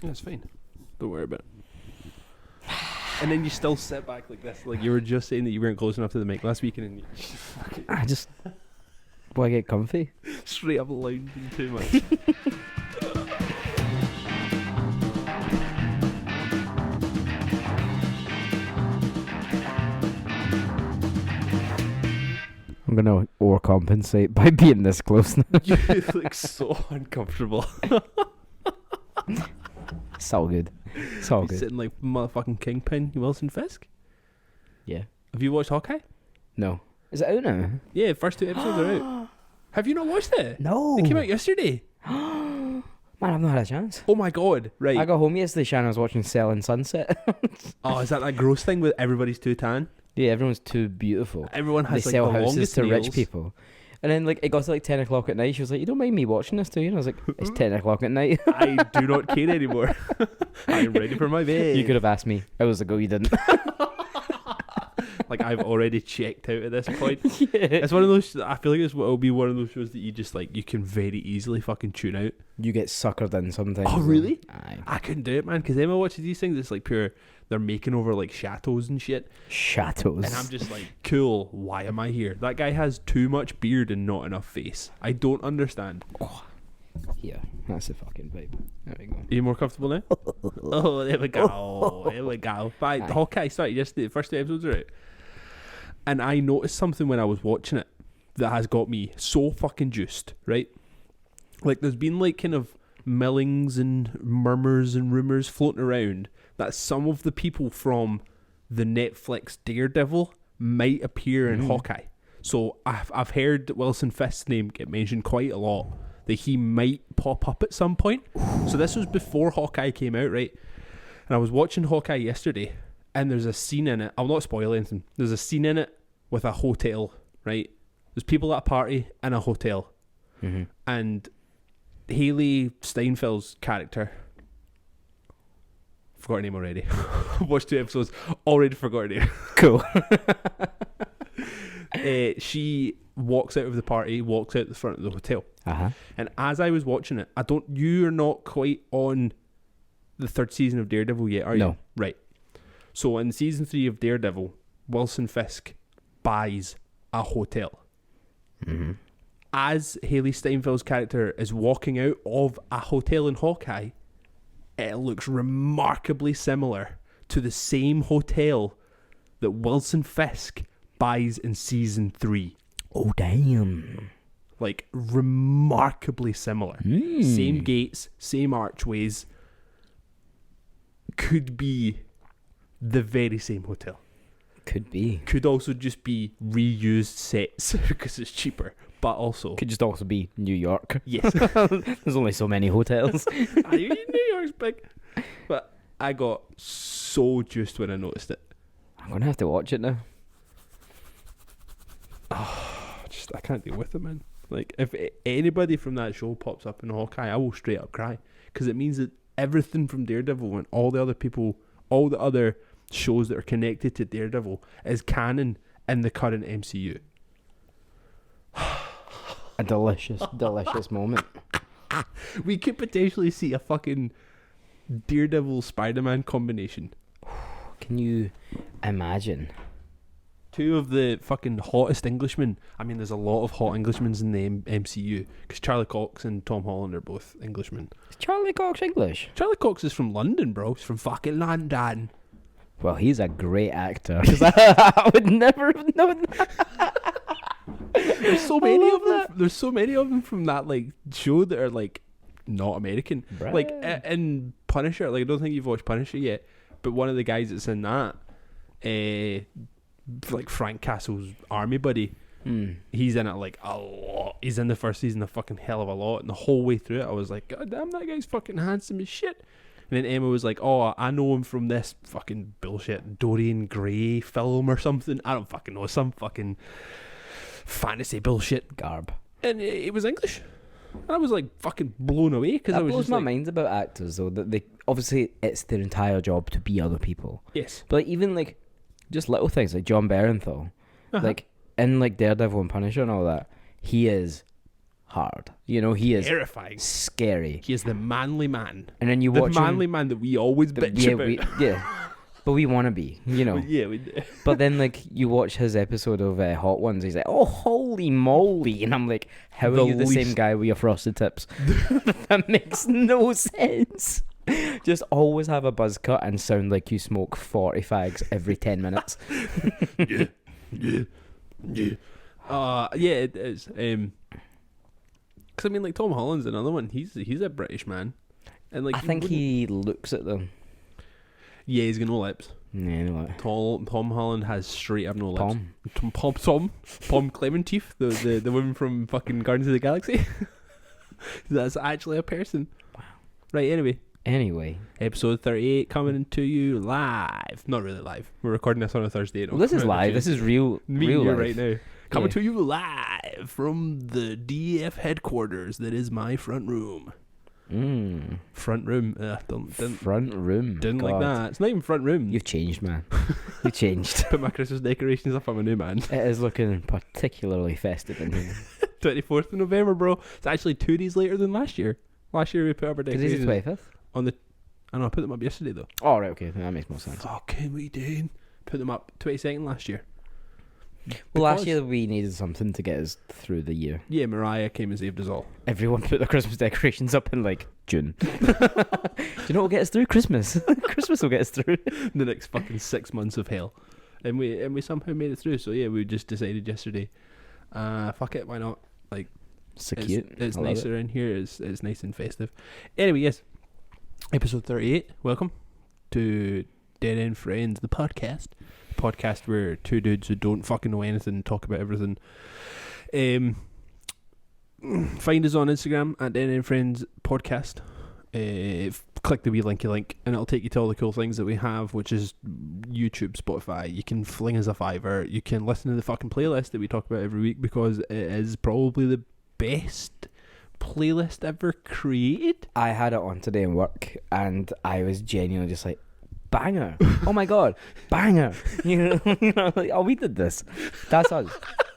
That's fine. Don't worry about it. And then you still sit back like this, like you were just saying that you weren't close enough to the mic last week, and then you just fucking I just want to get comfy. straight up lounging too much. I'm gonna overcompensate by being this close now. You look so uncomfortable. It's all good. It's all You're good. sitting like motherfucking Kingpin, Wilson Fisk. Yeah. Have you watched Hawkeye? No. Is it out now? Yeah, first 2 episodes are out. Have you not watched it? No. They came out yesterday. Man, I've not had a chance. Oh my god! Right. I got home yesterday, Shannon. I was watching Selling Sunset. Oh, is that gross thing with everybody's too tan? Yeah, everyone's too beautiful. Everyone has They like sell the houses longest to nails. rich people. And then like it got to like 10 o'clock at night. She was like, "You don't mind me watching this, do you?" And I was like, "It's 10 o'clock at night." I do not care anymore. I am ready for my bed. You could have asked me. I was like, "Oh, you didn't." Like I've already checked out at this point. Yeah. It's one of those. I feel like it'll be one of those shows that you just like. You can very easily fucking tune out. You get suckered in sometimes. Oh really? Aye. I couldn't do it, man. Because Emma watches these things. It's like pure. They're making over like chateaus and shit. Chateaus. And I'm just like, cool. Why am I here? That guy has too much beard and not enough face. I don't understand. Yeah, that's the fucking vibe. There we go. Are you more comfortable now? Oh, there we go. There we go. But Aye. Hawkeye started yesterday. The first 2 episodes are out. And I noticed something when I was watching it that has got me so fucking juiced, right? Like, there's been, like, kind of millings and murmurs and rumours floating around that some of the people from the Netflix Daredevil might appear in Hawkeye. So I've heard that Wilson Fisk's name get mentioned quite a lot, that he might pop up at some point. So this was before Hawkeye came out, right? And I was watching Hawkeye yesterday, and there's a scene in it. I'll not spoil anything. There's a scene in it with a hotel, right? There's people at a party in a hotel. Mm-hmm. And Haley Steinfeld's character, forgot her name already. Watched 2 episodes, already forgot her name. Cool. She walks out of the party, walks out the front of the hotel. Uh-huh. And as I was watching it, you're not quite on the 3rd season of Daredevil yet, are you? No. Right. So in season 3 of Daredevil, Wilson Fisk buys a hotel. Mm-hmm. As Haley Steinfeld's character is walking out of a hotel in Hawkeye, it looks remarkably similar to the same hotel that Wilson Fisk buys in season 3. Oh, damn. Like, remarkably similar. Same gates, same archways. Could be the very same hotel. Could be. Could also just be reused sets because it's cheaper. But also... Could just also be New York. Yes. There's only so many hotels. New York's big. But I got so juiced when I noticed it. I'm going to have to watch it now. I can't deal with it, man. Like, if anybody from that show pops up in Hawkeye, I will straight up cry. Because it means that everything from Daredevil and all the other people, all the other shows that are connected to Daredevil is canon in the current MCU. A delicious, delicious moment. We could potentially see a fucking Daredevil Spider-Man combination. Can you imagine? 2 of the fucking hottest Englishmen. I mean, there's a lot of hot Englishmen in the MCU because Charlie Cox and Tom Holland are both Englishmen. Is Charlie Cox English? Charlie Cox is from London, bro. He's from fucking London. Well, he's a great actor. 'Cause I would never have known that. There's so many of them. There's so many of them from that like show that are like not American. Right. Like in Punisher. Like I don't think you've watched Punisher yet, but one of the guys that's in that, like Frank Castle's army buddy, he's in it like a lot. He's in the first season a fucking hell of a lot, and the whole way through it, I was like, God damn, that guy's fucking handsome as shit. And then Emma was like, oh, I know him from this fucking bullshit Dorian Gray film or something. I don't fucking know, some fucking fantasy bullshit Garb. and it was English. And I was like fucking blown away because I That was blows just my like, mind about actors though, that they obviously it's their entire job to be other people. yes, But like, even like just little things like John Barenthal, Uh-huh. like in like Daredevil and Punisher and all that, he is hard. You know, he is terrifying. scary. He is the manly man. And then you The watch manly him, man that we always bitch about. yeah. But we want to be, you know. Yeah, we do. But then, like, you watch his episode of Hot Ones, he's like, oh, holy moly. And I'm like, how are you the same guy with your frosted tips? That makes no sense. Just always have a buzz cut and sound like you smoke 40 fags every 10 minutes. Yeah. Yeah, it is. 'Cause I mean, like, Tom Holland's another one. He's a British man. And like, I think he looks at them. Yeah, he's got no lips. Yeah, no, like, Tom Holland has straight up no lips. Tom. Tom Clementif, the woman from fucking Guardians of the Galaxy. That's actually a person. Wow. Right, Anyway. episode 38 coming to you live. Not really live. We're recording this on a Thursday. Well, this is live. This is real. Me real and you life. right now. Coming to you live from the DF headquarters. That is my front room. Front room. Front room. Didn't God. like that. It's not even front room. You've changed, man. You've changed. Put my Christmas decorations up. I'm a new man. It is looking particularly festive in here. 24th of November, bro. It's actually 2 days later than last year. Last year we put up our Today's decorations the 25th? on the... I know, I put them up yesterday though. Oh, right, okay. That makes more sense. Fucking we did. Put them up 22nd last year. Well, last year we needed something to get us through the year. Yeah, Mariah came and saved us all. Everyone put their Christmas decorations up in, like, June. Do you know what will get us through? Christmas. Christmas will get us through. The next fucking 6 months of hell. And we somehow made it through. So yeah, we just decided yesterday, fuck it, why not? Like, So cute. It's I love nicer in here. It's nice and festive. Anyway, yes. Episode 38. Welcome to Dead End Friends, the podcast. Podcast where two dudes who don't fucking know anything talk about everything. Find us on Instagram at Dead End Friends Podcast. Click the wee linky link and it'll take you to all the cool things that we have, which is YouTube, Spotify. You can fling us a fiver. You can listen to the fucking playlist that we talk about every week because it is probably the best playlist ever created. I had it on today in work and I was genuinely just like, banger. Oh my god, banger. You know, like, oh, we did this. That's us.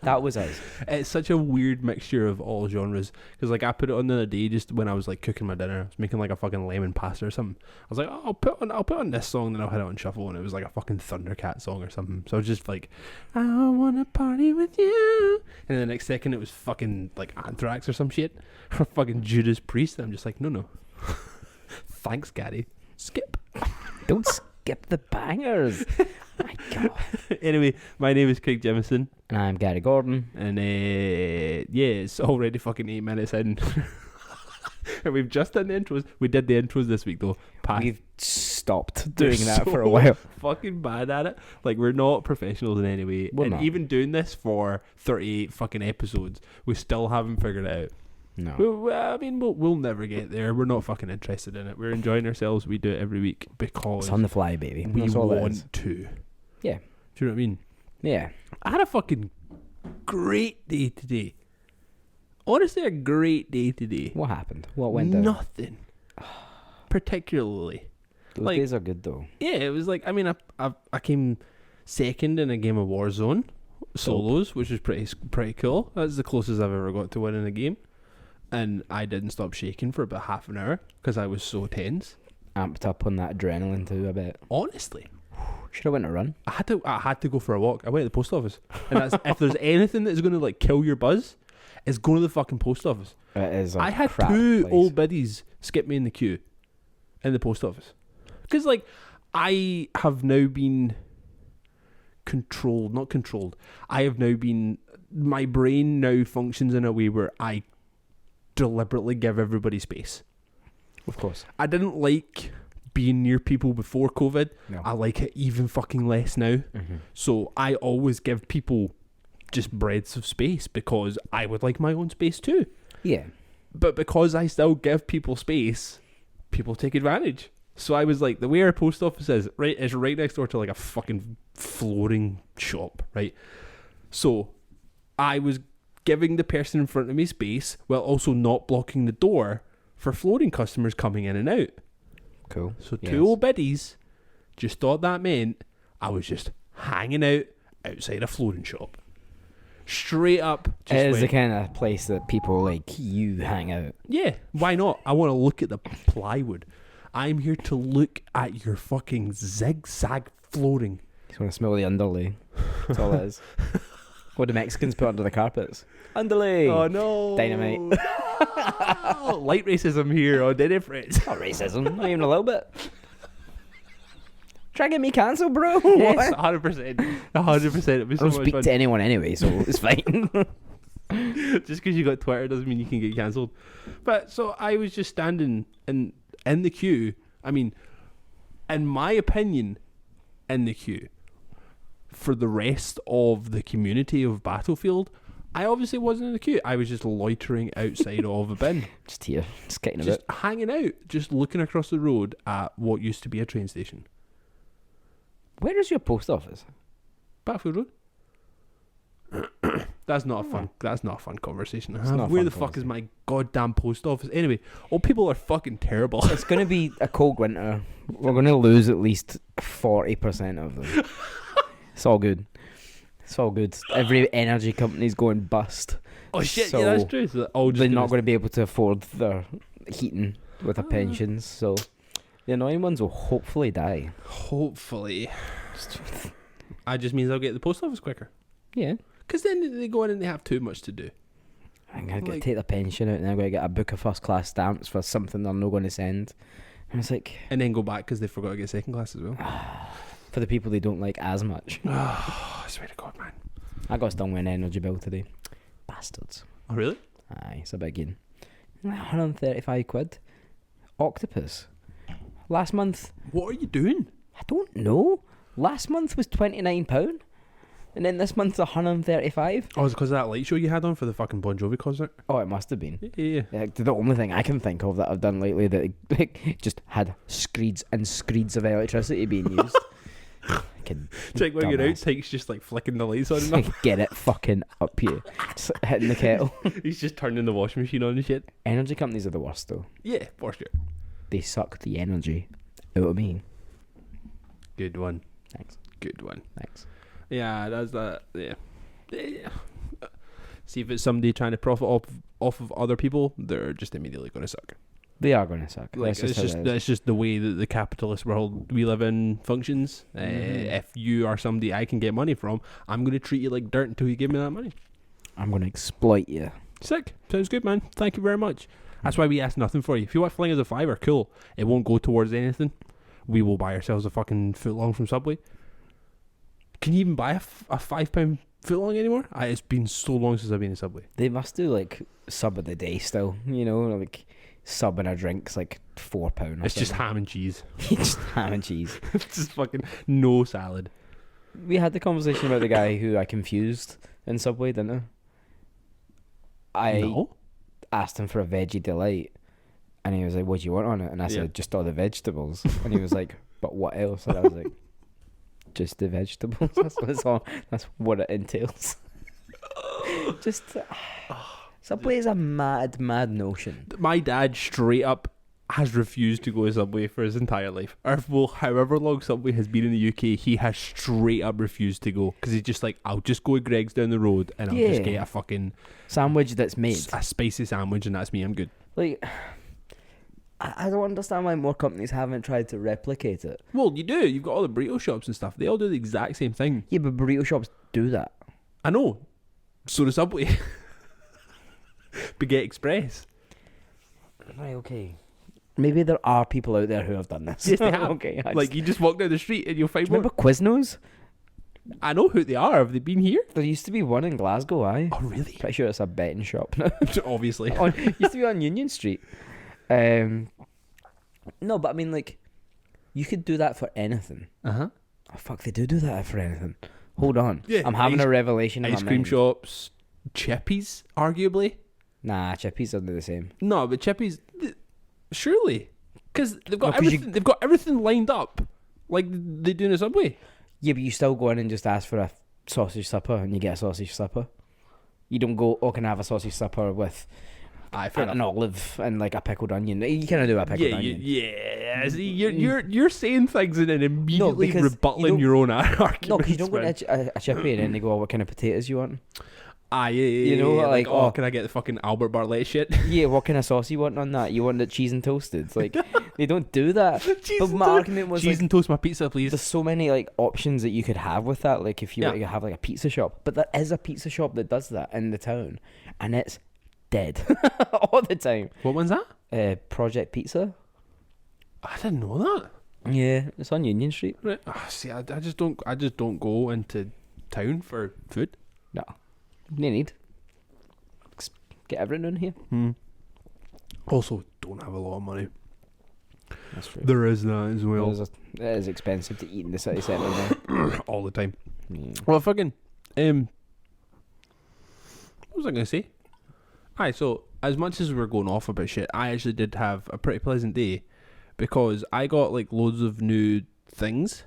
That was us. It's such a weird mixture of all genres because like I put it on the other day just when I was like cooking my dinner. I was making like a fucking lemon pasta or something. I was like, oh, I'll put on this song, then I'll hit it on shuffle, and it was like a fucking Thundercat song or something. So I was just like, I wanna party with you, and the next second it was fucking like Anthrax or some shit, or fucking Judas Priest. And I'm just like, no. Thanks, Gary. Skip. Don't skip the bangers. My god. Anyway, my name is Craig Jemison. And I'm Gary Gordon. And yeah, it's already fucking 8 minutes in. And we've just done the intros. We did the intros this week though. We've stopped doing We're that so for a while. Fucking bad at it. Like, we're not professionals in any way. We're and not. even doing this for 38 fucking episodes, we still haven't figured it out. No. I mean, we'll never get there. We're not fucking interested in it. We're enjoying ourselves. We do it every week because It's on the fly, baby. we That's all it is. want to. Yeah. Do you know what I mean? Yeah. I had a fucking great day today. Honestly, a great day today. What happened? What went down? Nothing. Particularly. Those like- days are good though. Yeah, it was like, I mean, I came second in a game of Warzone solos, which was pretty cool. That's the closest I've ever got to winning a game. And I didn't stop shaking for about half an hour because I was so tense. Amped up on that adrenaline too, I bet. Honestly, Should have went a run. I had to go for a walk. I went to the post office, and that's if there's anything that's going to like kill your buzz, it's going to the fucking post office. It is. I had crap two place. old biddies skip me in the queue in the post office because like I have now been not controlled. I have now been. My brain now functions in a way where I deliberately give everybody space. Of course. I didn't like being near people before COVID. No. I like it even fucking less now. Mm-hmm. So I always give people just breadths of space because I would like my own space too. Yeah. But because I still give people space, people take advantage. So I was like, the way our post office is right next door to like a fucking flooring shop, right? So I was giving the person in front of me space while also not blocking the door for flooring customers coming in and out. Cool. So Yes. two old biddies just thought that meant I was just hanging out outside a flooring shop. Straight up. Just It is the went, kind of place that people like you hang out. yeah, why not? I want to look at the plywood. I'm here to look at your fucking zigzag flooring. You just want to smell the underlay. That's all it is. What do Mexicans put under the carpets? Underlay. Oh no. Dynamite. No. Light racism here on Dead Friends. Not racism, not even a little bit. Try to get me cancelled, bro. Yes, What? 100%. 100%. It'd be I so don't much speak fun. to anyone anyway, so it's fine. Just because you got Twitter doesn't mean you can get cancelled. But so I was just standing in the queue. I mean, in my opinion, in the queue for the rest of the community of Battlefield, I obviously wasn't in the queue. I was just loitering outside of a bin, Just here, just getting a just bit. hanging out, just looking across the road at what used to be a train station. Where is your post office? Battlefield Road. That's not a fun. That's not a fun conversation. It's not a Where fun the fuck is conversation. my goddamn post office? Anyway, all people are fucking terrible. It's going to be a cold winter. We're going to lose at least 40% of them. It's all good. It's all good. Every energy company's going bust. Oh shit! So yeah, that's true. So all just They're gonna not going to be able to afford their heating with their pensions. So the annoying ones will hopefully die. Hopefully, that just means I'll get to the post office quicker. Yeah. Because then they go in and they have too much to do. I'm going to Like- take the pension out and I'm going to get a book of first class stamps for something they're not going to send. And it's like, And then go back because they forgot to get second class as well. for the people they don't like as much. Oh, I swear to God, man. I got stung with an energy bill today. Bastards. Oh, really? Aye, it's a big one. 135 quid. Octopus. Last month, What are you doing? I don't know. Last month was £29. And then this month's 135. Oh, it's because of that light show you had on for the fucking Bon Jovi concert? Oh, it must have been. Yeah. Like, the only thing I can think of that I've done lately that like, just had screeds and screeds of electricity being used. Fucking Check when your dumbass. outtakes just like flicking the lights on and Like, get it fucking up here. Just hitting the kettle. He's just turning the washing machine on and shit. Energy companies are the worst though. Yeah, for sure. They suck the energy out of me. Good one. Thanks. Good one. Thanks. Yeah, that's that. Yeah. Yeah. See if it's somebody trying to profit off of other people, they're just immediately going to suck. They are going to suck. Like That's how it is. that's just the way that the capitalist world we live in functions. If you are somebody I can get money from, I'm going to treat you like dirt until you give me that money. I'm going to exploit you. Sick. Sounds good, man. Thank you very much. That's why we ask nothing for you. If you want to fling us a $5, cool. It won't go towards anything. We will buy ourselves a fucking footlong from Subway. Can you even buy a £5 footlong anymore? It's been so long since I've been in Subway. They must do like sub of the day still, you know, like sub and a drink's like £4 or It's just something. ham and cheese. Just ham and cheese. It's just fucking no salad. We had the conversation about the guy who I confused in Subway, didn't I? No? Asked him for a veggie delight and he was like, what do you want on it? And I Yeah. said, just all the vegetables. And he was like, but what else? And I was like, just the vegetables. That's what it entails. Just Subway is a mad notion. My dad straight up has refused to go to Subway for his entire life. Or well, however long Subway has been in the UK, he has straight up refused to go. Because he's just like, I'll just go to Greg's down the road and I'll just Yeah. get a fucking Sandwich that's made. a spicy sandwich and that's me, I'm good. Like, I don't understand why more companies haven't tried to replicate it. Well, you do. You've got all the burrito shops and stuff. They all do the exact same thing. Yeah, but burrito shops do that. I know. So does Subway. Baguette Express. Right, okay. Maybe there are people out there who have done this. Yes, they have. Okay. Like, you just walk down the street and you'll find one. remember Quiznos? I know who they are. Have they been here? There used to be one in Glasgow, aye. Oh, really? Pretty sure it's a betting shop now. Obviously. Used to be on Union Street. No, but I mean, like, you could do that for anything. Uh-huh. Oh, fuck, they do that for anything. Hold on. Yeah, I'm having ice- a revelation in my Ice cream mind. shops. Chippies, arguably. Nah, Chippies are the same. No, but Chippies, surely. Because they've got No, 'cause everything. They've got everything lined up. Like they do in a Subway. Yeah, but you still go in and just ask for a sausage supper and you get a sausage supper. You don't go, oh, can I have a sausage supper with Aye, fair an olive and like a pickled onion? You kind of do a pickled Yeah, onion. yeah. See, you're saying things and then immediately because you rebuttaling don't- your own arguments. No, because you don't go man. to a chippy and then they go, oh, what kind of potatoes you want? You know, like, oh, oh. can I get the fucking Albert Bartlett shit? Yeah, what kind of sauce you want on that? You want it cheese and toasted? It's like, they don't do that. But my argument was cheese like, and toast my pizza, please. there's so many like options that you could have with that. Like if you Yeah. like, have like a pizza shop, but there is a pizza shop that does that in the town, and it's dead all the time. What one's that? Project Pizza. I didn't know that. Yeah, it's on Union Street. Right. See, I just don't go into town for food. No, no need. Get everything in here. Also, don't have a lot of money. That's true. There is that as well. It is expensive to eat in the city centre now. All the time. Yeah. Well, fucking what was I gonna say? Aye, so as much as we're going off about shit, I actually did have a pretty pleasant day because I got like loads of new things.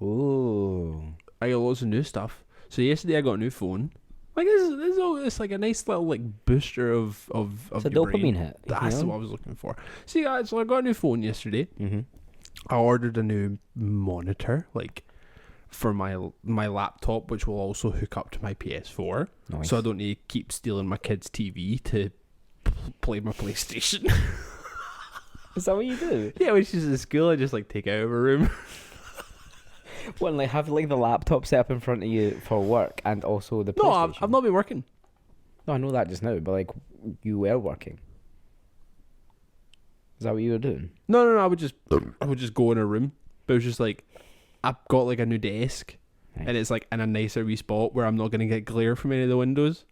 Ooh. I got loads of new stuff. So yesterday I got a new phone. Like it's like a nice little like booster of It's a your dopamine brain. hit. That's what I was looking for. See, guys, so I got a new phone yesterday. Mm-hmm. I ordered a new monitor, like for my laptop, which will also hook up to my PS4, Nice. so I don't need to keep stealing my kid's TV to play my PlayStation. Is that what you do? Yeah, when she's at school, I just like take it out of her room. Well, like have like the laptop set up in front of you for work and also the No, PlayStation. I've not been working. No, I know that just now, but like you were working. Is that what you were doing? No, I would just go in a room, but it was just like I've got like a new desk, Nice. and it's like in a nicer wee spot where I'm not gonna get glare from any of the windows.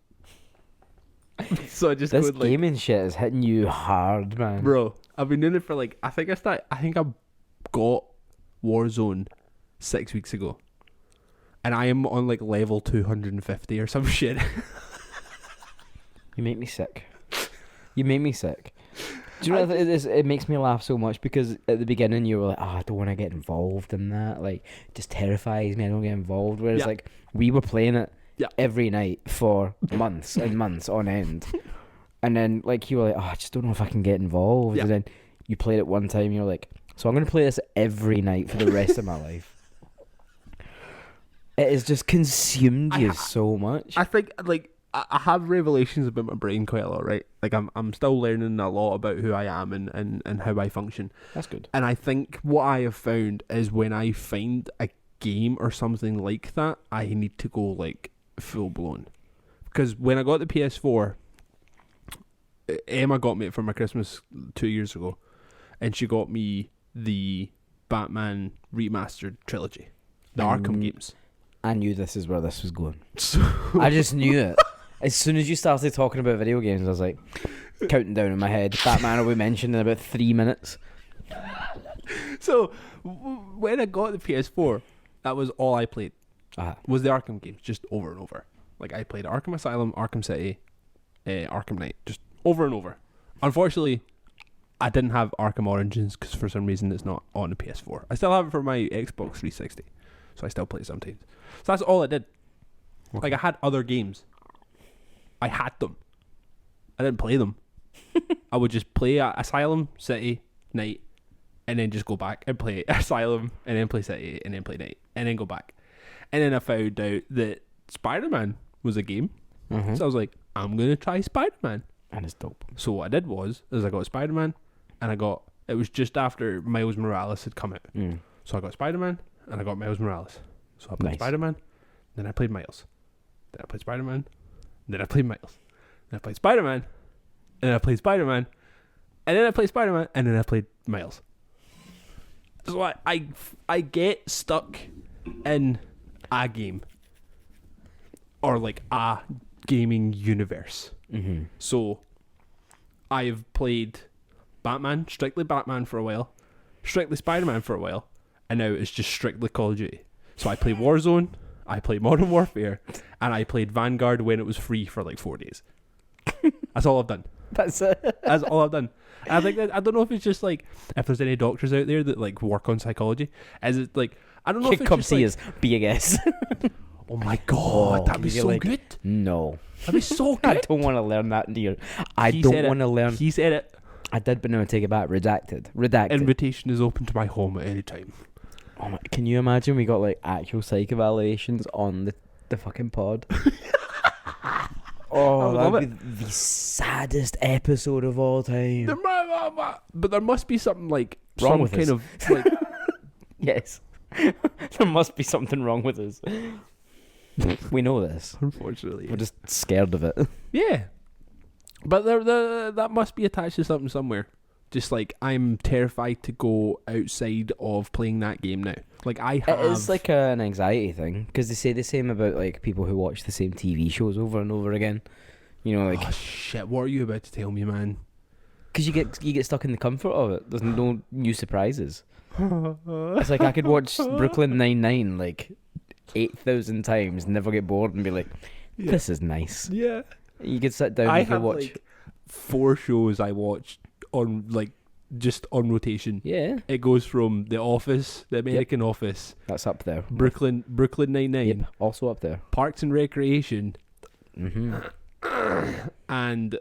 So I just This go like, gaming shit is hitting you hard, man. bro, I've been doing it for like I think I got Warzone 6 weeks ago, and I am on like level 250 or some shit. You make me sick. You make me sick. Do you know what it is? It makes me laugh so much because at the beginning you were like, I don't want to get involved in that. Like, it just terrifies me. I don't get involved. Whereas, Yeah. like, we were playing it Yeah. every night for months and months on end. And then, like, you were like, I just don't know if I can get involved. Yeah. And then you played it one time and you're like, so I'm going to play this every night for the rest of my life. It has just consumed you so much. I think like I have revelations about my brain quite a lot, right? Like I'm still learning a lot about who I am and how I function. That's good. And I think what I have found is when I find a game or something like that, I need to go like full blown. Because when I got the PS4, Emma got me it for my Christmas 2 years ago, and she got me the Batman remastered trilogy, the Arkham games. I knew this is where this was going. So I just knew it. As soon as you started talking about video games, I was like, counting down in my head. Batman will be mentioned in about 3 minutes. So when I got the PS4, that was all I played. Was the Arkham games, just over and over. Like I played Arkham Asylum, Arkham City, Arkham Knight, just over and over. Unfortunately, I didn't have Arkham Origins because for some reason it's not on the PS4. I still have it for my Xbox 360, so I still play it sometimes. So that's all I did. Okay. Like I had other games. I had them. I didn't play them. I would just play Asylum, City, Night, and then just go back and play Asylum, and then play City, and then play Night, and then go back. And then I found out that Spider-Man was a game. Mm-hmm. So I was like, I'm going to try Spider-Man. And it's dope. So what I did was I got Spider-Man, and it was just after Miles Morales had come out. So I got Spider-Man, and I got Miles Morales. So I played Nice. Spider-Man, then I played Miles. Then I played Spider-Man, then I played Miles. Then I played Spider-Man, and then I played Spider-Man, and then I played Spider-Man, and then I played Miles. So I get stuck in a game. Or like a gaming universe. Mm-hmm. So I've played Batman, strictly Batman for a while, strictly Spider-Man for a while, and now it's just strictly Call of Duty. So I play Warzone, I play Modern Warfare, and I played Vanguard when it was free for like 4 days. That's all I've done. That's it. That's all I've done. And I think that, I don't know if it's just like if there's any doctors out there that like work on psychology. Is it like I don't know if it's Come just see like, us. Be a guest. oh my god, that'd be you're so like, good. No. That'd be so good. I don't want to learn that into your... I He don't said it. want to learn... He said it. I did, but no, take it back. Redacted. Invitation is open to my home at any time. Oh my, can you imagine we got like actual psych evaluations on the fucking pod? Oh, love that'd be the saddest episode of all time. But there must be something like Wrong some with kind us. of like Yes. There must be something wrong with us. We know this. unfortunately. We're just scared of it. Yeah. But that must be attached to something somewhere. Just like I'm terrified to go outside of playing that game now. Like I have. It is like an anxiety thing because they say the same about like people who watch the same TV shows over and over again. You know, like oh shit! What are you about to tell me, man? because you get stuck in the comfort of it. There's no new surprises. It's like I could watch Brooklyn Nine-Nine like 8,000 times, never get bored, and be like, "This is nice." Yeah. You could sit down I and you have could watch. like 4 shows I watched on like just on rotation. Yeah, It goes from The Office, The American Office, that's up there. Brooklyn Nine-Nine, Yep, also up there. Parks and Recreation, and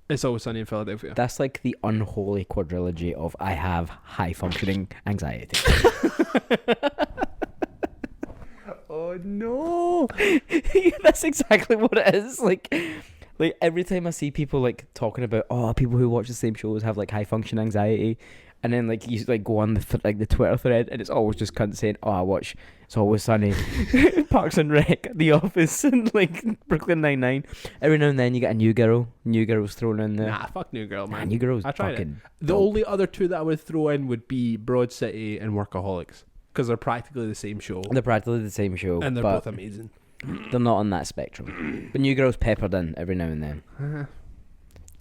It's Always Sunny in Philadelphia. That's like the unholy quadrilogy of I have high functioning anxiety. Oh no! That's exactly what it is. Like every time I see people like talking about people who watch the same shows have like high function anxiety, and then like you like go on the Twitter thread and it's always just cunts saying, "Oh, I watch It's Always Sunny, Parks and Rec, The Office, and like Brooklyn Nine-Nine." Every now and then you get a new girl's thrown in there. Nah, fuck New Girl, man. New Girl's I tried it. fucking. The dope. only other 2 that I would throw in would be Broad City and Workaholics because they're practically the same show They're practically the same show, and they're but both amazing. they're not on that spectrum. But New Girl's peppered in every now and then.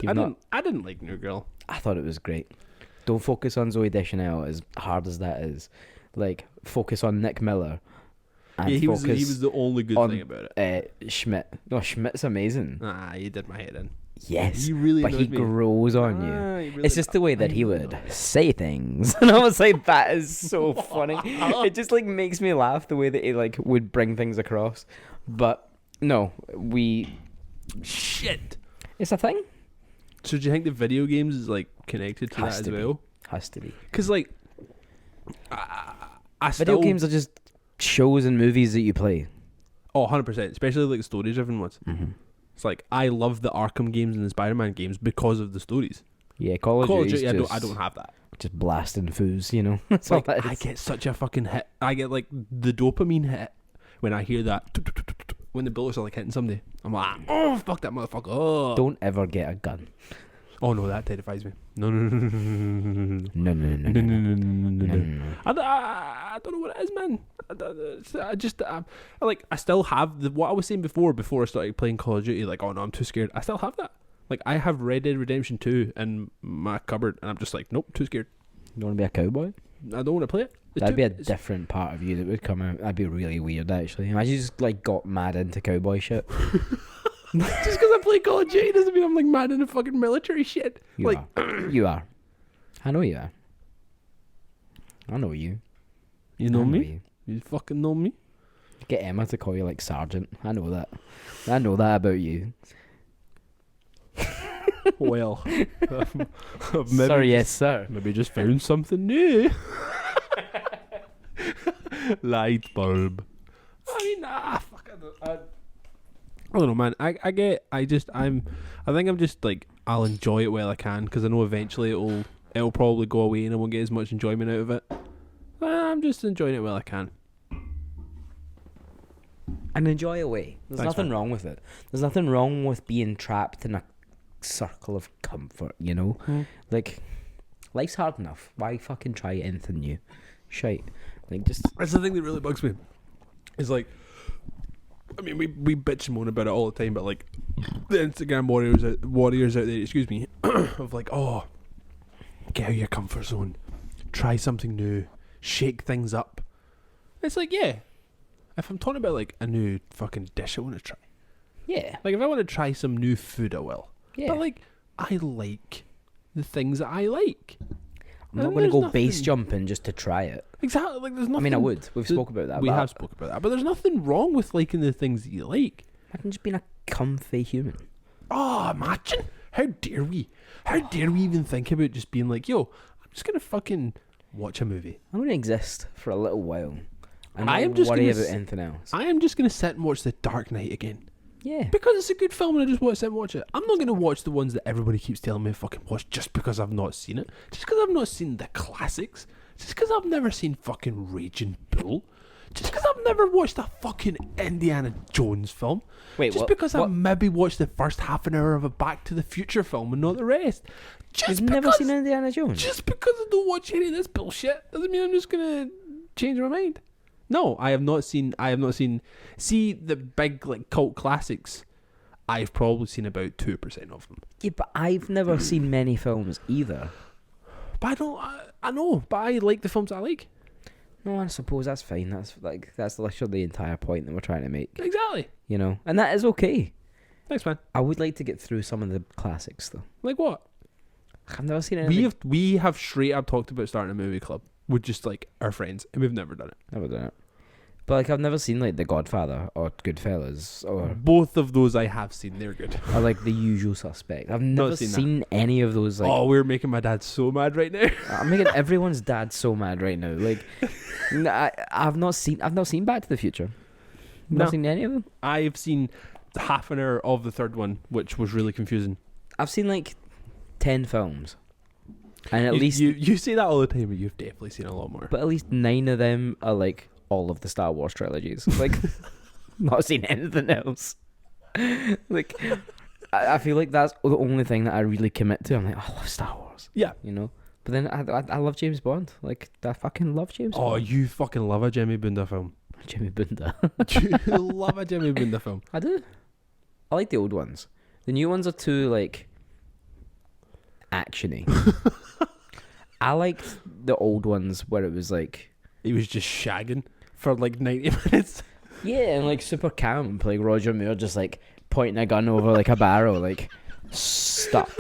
I didn't like New Girl. I thought it was great. Don't focus on Zooey Deschanel, as hard as that is. Like, focus on Nick Miller. And Yeah, he was focus the only good on thing about it. Schmidt. No, Schmidt's amazing. Nah, he did my head in. Yes, He really but he annoyed me. grows on you. He really It's just the way that I he really would annoyed me. say things, and I was like, "That is so funny." It just like makes me laugh the way that he like would bring things across. But no, Shit. it's a thing. So do you think the video games is like connected to Has that to as be. well? Has to be. Because like, I Video still, games are just shows and movies that you play. Oh, 100%. Especially like story-driven ones. Mm-hmm. It's like I love the Arkham games and the Spider-Man games because of the stories. Yeah, Call of Duty. I don't have that. Just blasting foos, you know. That's Like all that I is. get such a fucking hit. I get like the dopamine hit when I hear that when the bullets are like hitting somebody. I'm like, oh fuck that motherfucker. Oh. Don't ever get a gun. Oh no, that terrifies me. No. I don't know what it is, man. I still have what I was saying before I started playing Call of Duty. Like, oh no, I'm too scared. I still have that. Like, I have Red Dead Redemption 2 in my cupboard, and I'm just like, nope, too scared. You want to be a cowboy? I don't want to play it. That'd be a different part of you that would come out. That'd be really weird, actually. Imagine you just like got mad into cowboy shit. Just because I play Call of Duty doesn't mean I'm like mad into fucking military shit. You are. You are. I know you are. I know you. You know I me? You fucking know me? Get Emma to call you like Sergeant. I know that. I know that about you. Well, I've Sorry, yes, sir. maybe just found something new. Light bulb. I mean, fuck. I don't know, man. I think I'm just like, I'll enjoy it while I can, because I know eventually it'll probably go away and I won't get as much enjoyment out of it. I'm just enjoying it while I can. And enjoy away. There's Thanks, nothing man. wrong with it. There's nothing wrong with being trapped in a circle of comfort, you know? Like, life's hard enough. Why fucking try anything new? Shite. Like, just... That's the thing that really bugs me. Is like, I mean, we bitch and moan about it all the time, but like, the Instagram warriors out there, excuse me, of like, oh, get out of your comfort zone, try something new, shake things up. It's like, yeah, if I'm talking about like a new fucking dish I want to try, Yeah. like if I want to try some new food, I will. Yeah. But like, I like the things that I like. I'm not going to go base jumping just to try it. Exactly. Like, there's nothing. I mean, I would. We've spoke about that. We but have spoke about that, but there's nothing wrong with liking the things that you like. Imagine just being a comfy human. Oh, imagine! How dare we? How dare we even think about just being like, yo, I'm just gonna fucking watch a movie. I'm going to exist for a little while. And I not am just worry gonna about s- anything else. I am just gonna sit and watch The Dark Knight again. Yeah. Because it's a good film and I just watch it. I'm not going to watch the ones that everybody keeps telling me to fucking watch just because I've not seen it. Just because I've not seen the classics. Just because I've never seen fucking Raging Bull. Just because I've never watched a fucking Indiana Jones film. Wait, just what? because I've maybe watched the first half an hour of a Back to the Future film and not the rest. You've never seen Indiana Jones? Just because I don't watch any of this bullshit doesn't mean I'm just going to change my mind. No, I have not seen. See the big like cult classics. I've probably seen about 2% of them. Yeah, but I've never seen many films either. But I don't. I know, but I like the films I like. No, I suppose that's fine. That's literally the entire point that we're trying to make. Exactly. You know, and that is okay. Thanks, man. I would like to get through some of the classics though. Like what? I've never seen anything. We have straight up talked about starting a movie club with just like our friends, and we've never done it. Never done it. But like I've never seen like The Godfather or Goodfellas or both of those I have seen. They're good. or like The Usual Suspect. I've never seen any of those. Like, oh, we're making my dad so mad right now. I'm making everyone's dad so mad right now. Like, I've not seen Back to the Future. Not seen any of them. I've seen half an hour of the third one, which was really confusing. I've seen like 10 films, and at least you say that all the time, but you've definitely seen a lot more. But at least 9 of them are like all of the Star Wars trilogies. Like, not seen anything else. Like, I feel like that's the only thing that I really commit to. I'm like, I love Star Wars. Yeah, you know. But then I love James Bond. Like, I fucking love James Bond. Oh, you fucking love a Jimmy BOONDA film. Jimmy BOONDA. You love a Jimmy BOONDA film. I do. I like the old ones. The new ones are too like actiony. I liked the old ones where it was like he was just shagging for like 90 minutes. Yeah, and like super camp, like Roger Moore just like pointing a gun over like a barrel, like stop,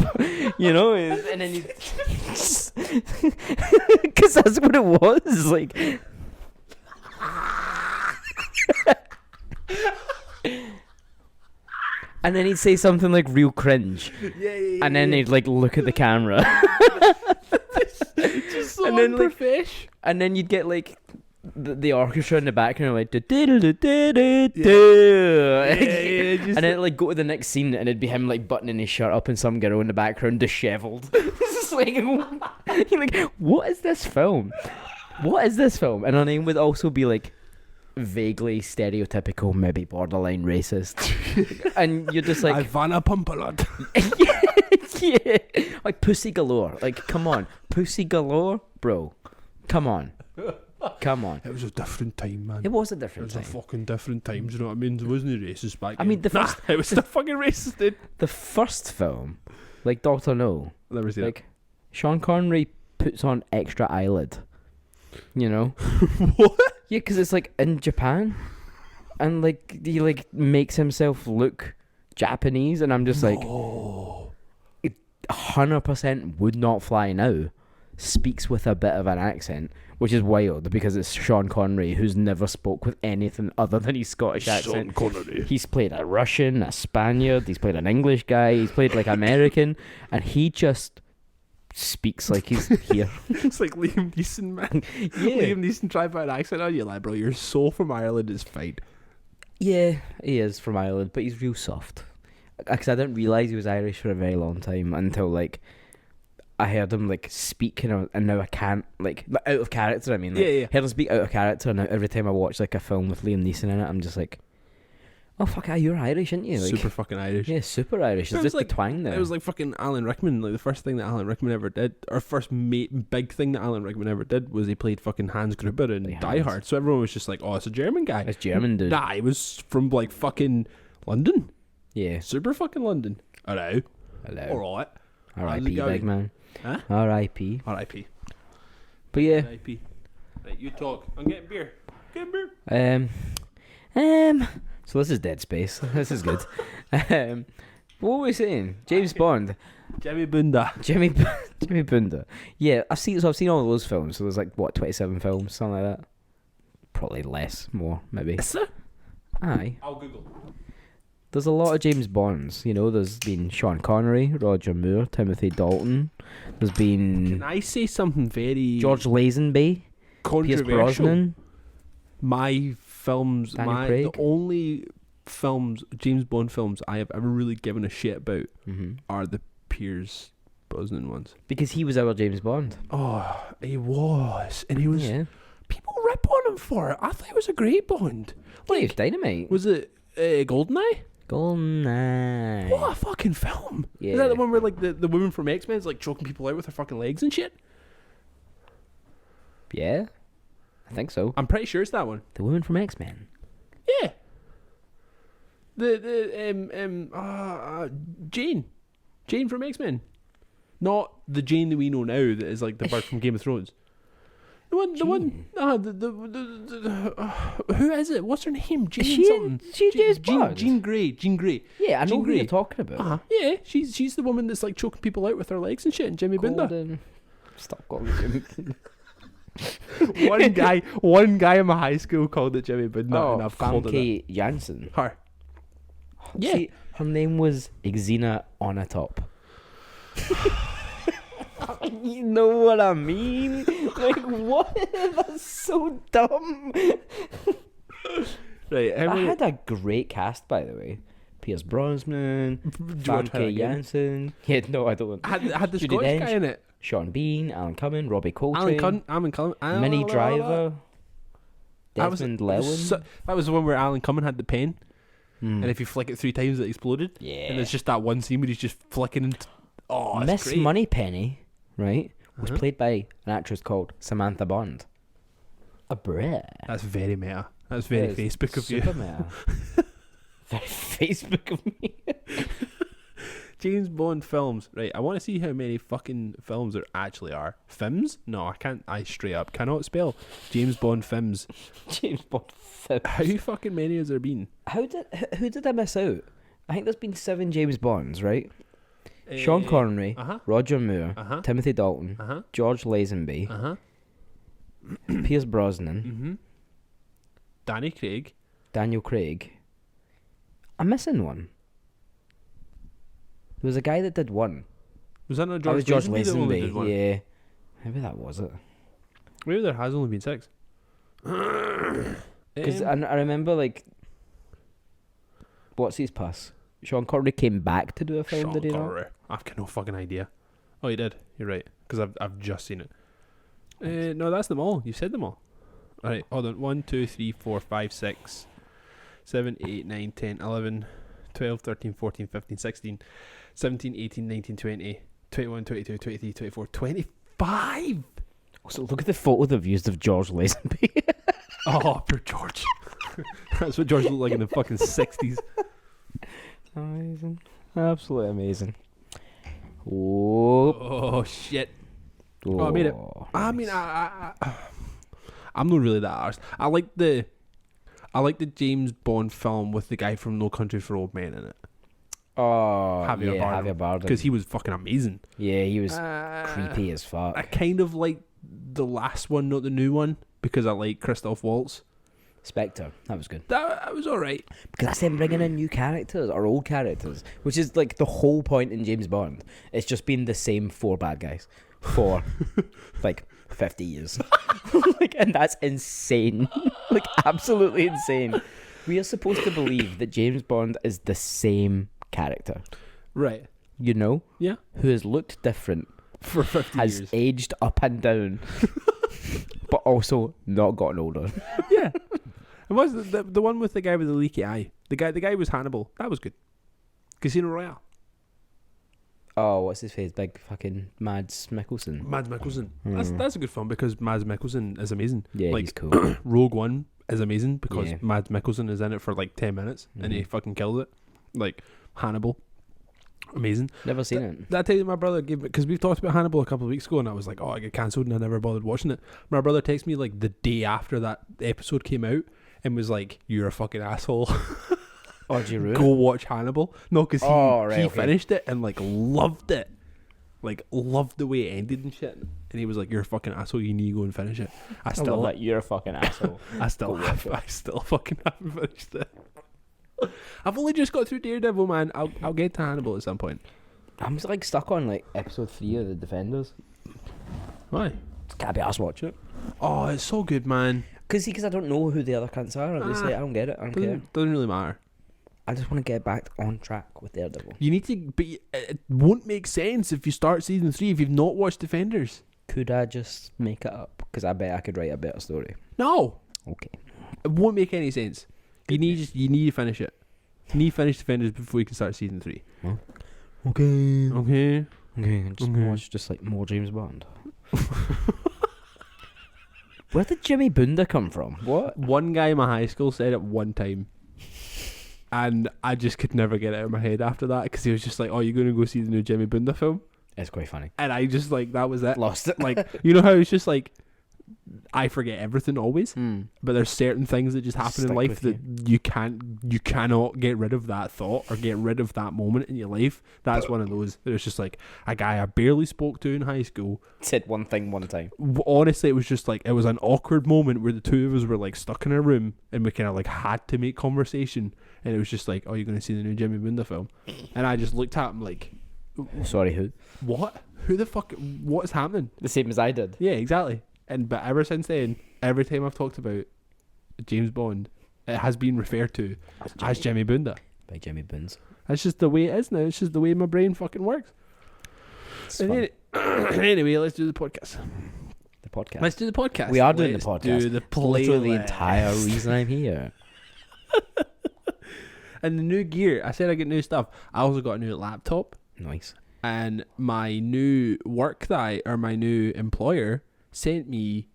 you know, and then because that's what it was, like. And then he'd say something like real cringe, and then he'd like look at the camera, just so and then like, and then you'd get like the orchestra in the background like and then like go to the next scene and it'd be him like buttoning his shirt up and some girl in the background dishevelled. It's just like, you're like, what is this film? What is this film? And her name would also be like vaguely stereotypical, maybe borderline racist. And you're just like, Ivana Pumpalot. Yeah, like Pussy Galore. Like, come on, Pussy Galore, bro. Come on. It was a different time, man. It was a different time. It was a fucking different time. Do you know what I mean? There wasn't any racist back then. I mean, it was still fucking racist, dude. The first film, like Dr. No, never seen like, Sean Connery puts on extra eyelid. You know? What? Yeah, because it's like in Japan, and like he like makes himself look Japanese, and I'm just like, 100% would not fly now. Speaks with a bit of an accent, which is wild because it's Sean Connery, who's never spoke with anything other than his Scottish accent. Sean Connery. He's played a Russian, a Spaniard, he's played an English guy, he's played like American, and he just speaks like he's here. It's like Liam Neeson, man. Yeah. Liam Neeson tried to put an accent on you, like, bro, you're so from Ireland, it's fine. Yeah, he is from Ireland, but he's real soft. Because I didn't realise he was Irish for a very long time until like I heard him like speak, and now I can't, like, out of character. I mean, like, yeah. Heard him speak out of character, and now every time I watch like a film with Liam Neeson in it, I'm just like, oh fuck, you're Irish, aren't you? Like, super fucking Irish. Yeah, super Irish. It's just like the twang there. It was like fucking Alan Rickman. Like the first thing that Alan Rickman ever did, or first big thing that Alan Rickman ever did, was he played fucking Hans Gruber in Die Hard. So everyone was just like, oh, it's a German guy. It's German, dude. Nah, he was from like fucking London. Yeah, super fucking London. Hello. All right. R.I.P. big man. Huh? R.I.P. R.I.P. But yeah. R.I.P. Right, you talk. I'm getting beer. Getting beer. So this is Dead Space. This is good. What were we saying? James Bond. Jimmy BOONDA. Jimmy BOONDA. Yeah, I've seen all of those films. So there's like, what, 27 films, something like that. Probably less, more maybe. Is there? Aye. I'll Google. There's a lot of James Bonds, you know. There's been Sean Connery, Roger Moore, Timothy Dalton. There's been... Can I say something very... George Lazenby, Pierce controversial? Brosnan. My films... Daniel Craig. The only films, James Bond films, I have ever really given a shit about are the Pierce Brosnan ones. Because he was our James Bond. Oh, he was. And he was... Yeah. People rip on him for it. I thought he was a great Bond. He was dynamite. Was it GoldenEye? GoldenEye. What a fucking film. Yeah. Is that the one where like the woman from X-Men is like choking people out with her fucking legs and shit? Yeah. I think so. I'm pretty sure it's that one. The woman from X-Men. Yeah. Jane from X-Men. Not the Jane that we know now that is like the bird from Game of Thrones. Who is it? What's her name? Jane James Bond? Jean Grey. Yeah, I know Jean who Grey. you're talking about. Yeah, she's the woman that's like choking people out with her legs and shit. And Jimmy Binder. Stop calling me Jimmy Binder. one guy in my high school called it Jimmy Binder, and I've called it Famke Janssen. her. Yeah, See, her name was Xena on a top. You know what I mean? Like, what? That's so dumb. Right. I had a great cast, by the way. Pierce Brosnan, Famke Janssen. Yeah, no, I don't. Had the Judi Scottish Dench, guy in it. Sean Bean, Alan Cumming, Robbie Coltrane, Alan Cumming, Minnie Driver, Desmond Llewellyn. That was the one where Alan Cumming had the pen, and if you flick it 3 times, it exploded. Yeah. And it's just that one scene where he's just flicking. Miss great. Moneypenny, right, was played by an actress called Samantha Bond. A bruh. That's very meta. That's very Facebook of you. Super meta. Very Facebook of me. James Bond films. Right, I want to see how many fucking films there actually are. Films? No, I can't. I straight up cannot spell James Bond films. James Bond films. How fucking many has there been? Who did I miss out? I think there's been 7 James Bonds, right? Sean Connery, Roger Moore, Timothy Dalton, George Lazenby, Pierce Brosnan, Daniel Craig. I'm missing one. There was a guy that did one. Was that not George Lazenby? That only did Lazenby? one? Yeah. Maybe that was it. Maybe there has only been 6. Because I remember, like, what's his pass? Sean Connery came back to do a film, did he not? I've got no fucking idea. Oh, he did. You're right. Because I've just seen it. No, that's them all. You said them all. Alright, hold on. 1, 2, 3, 4, 5, 6, 7, 8, 9, 10, 11, 12, 13, 14, 15, 16, 17, 18, 19, 20, 21, 22, 23, 24, 25! So look at the photo they've used of George Lazenby. Oh, poor George. That's what George looked like in the fucking 60s. Amazing. Absolutely amazing. Oh shit. Oh, I made it. Nice. I mean, I'm not really that arsed. I like the James Bond film with the guy from No Country for Old Men in it. Oh, Javier Bardem. Because he was fucking amazing. Yeah, he was creepy as fuck. I kind of like the last one, not the new one, because I like Christoph Waltz. Spectre, that was good. That was alright. Because that's them bringing in new characters, or old characters, which is like the whole point in James Bond. It's just been the same 4 bad guys for like 50 years. Like, and that's insane. Like, absolutely insane. We are supposed to believe that James Bond is the same character. Right. You know? Yeah. Who has looked different for 50 years. Has aged up and down. But also not gotten older. Yeah. It was the one with the guy with the leaky eye. The guy was Hannibal. That was good. Casino Royale. Oh, what's his face? Big fucking Mads Mikkelsen. That's a good film because Mads Mikkelsen is amazing. Yeah, like, he's cool. Rogue One is amazing because Mads Mikkelsen is in it for like 10 minutes and he fucking kills it. Like Hannibal. Amazing. Never seen it. That time my brother gave me, because we've talked about Hannibal a couple of weeks ago and I was like, oh, I get cancelled and I never bothered watching it. My brother texted me like the day after that episode came out and was like, you're a fucking asshole. Oh, did you ruin Go watch Hannibal. No, because he finished it and like loved it. Like loved the way it ended and shit. And he was like, you're a fucking asshole, you need to go and finish it. I still like, you're a fucking asshole. I still fucking haven't finished it. I've only just got through Daredevil, man. I'll get to Hannibal at some point. I'm like stuck on like episode 3 of The Defenders. Why? Can't be asked watching it. Oh, it's so good, man. Because I don't know who the other cunts are. I just like, I don't get it. I don't care. Doesn't really matter. I just want to get back on track with Daredevil. You need to, but it won't make sense if you start season 3 if you've not watched Defenders. Could I just make it up? Because I bet I could write a better story. No, Okay. it won't make any sense. You need to finish it. You need to finish Defenders before you can start season 3. Okay. Okay. Okay, just watch just like more James Bond. Where did Jimmy Boonda come from? What? One guy in my high school said it one time, and I just could never get it out of my head after that because he was just like, "Oh, you're going to go see the new Jimmy Boonda film?" It's quite funny. And I just like that was it. Lost it. Like, you know how it's just like I forget everything always, Mm. but there's certain things that just happen in Stick life with that you cannot get rid of that thought or get rid of that moment in your life. That's one of those. There's just like a guy I barely spoke to in high school Said one thing one time. honestly, it was just like, it was an awkward moment where the two of us were like stuck in a room and we kind of like had to make conversation, and it was just like, "Oh, you're going to see the new Jimmy Boonda film?" And I just looked at him like, Sorry, who? "What? Who the fuck? What's happening?" The same as I did. Yeah, exactly. But ever since then, every time I've talked about James Bond, it has been referred to as Jimmy Boonda. By Jimmy Boons. That's just the way it is now. It's just the way my brain fucking works. It's And fun. anyway, let's do the podcast. The podcast. Let's do the podcast. We are doing the Let's podcast. do the Literally the playlist. entire reason I'm here. And the new gear. I said I get new stuff. I also got a new laptop. Nice. And my new my new employer sent me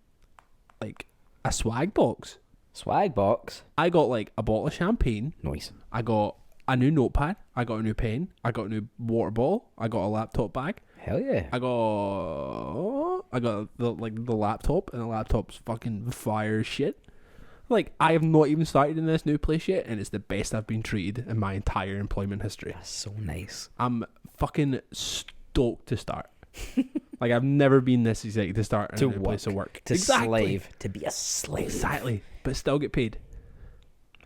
like a swag box. Swag box. I got like a bottle of champagne. Nice. I got a new notepad. I got a new pen. I got a new water bottle. I got a laptop bag. Hell yeah. I got the laptop, and the laptop's fucking fire as shit. Like, I have not even started in this new place yet, and it's the best I've been treated in my entire employment history. That's so nice. I'm fucking stoked to start. Like, I've never been this excited to start in To a new place of work. To Exactly. slave. To be a slave. Exactly. But still get paid.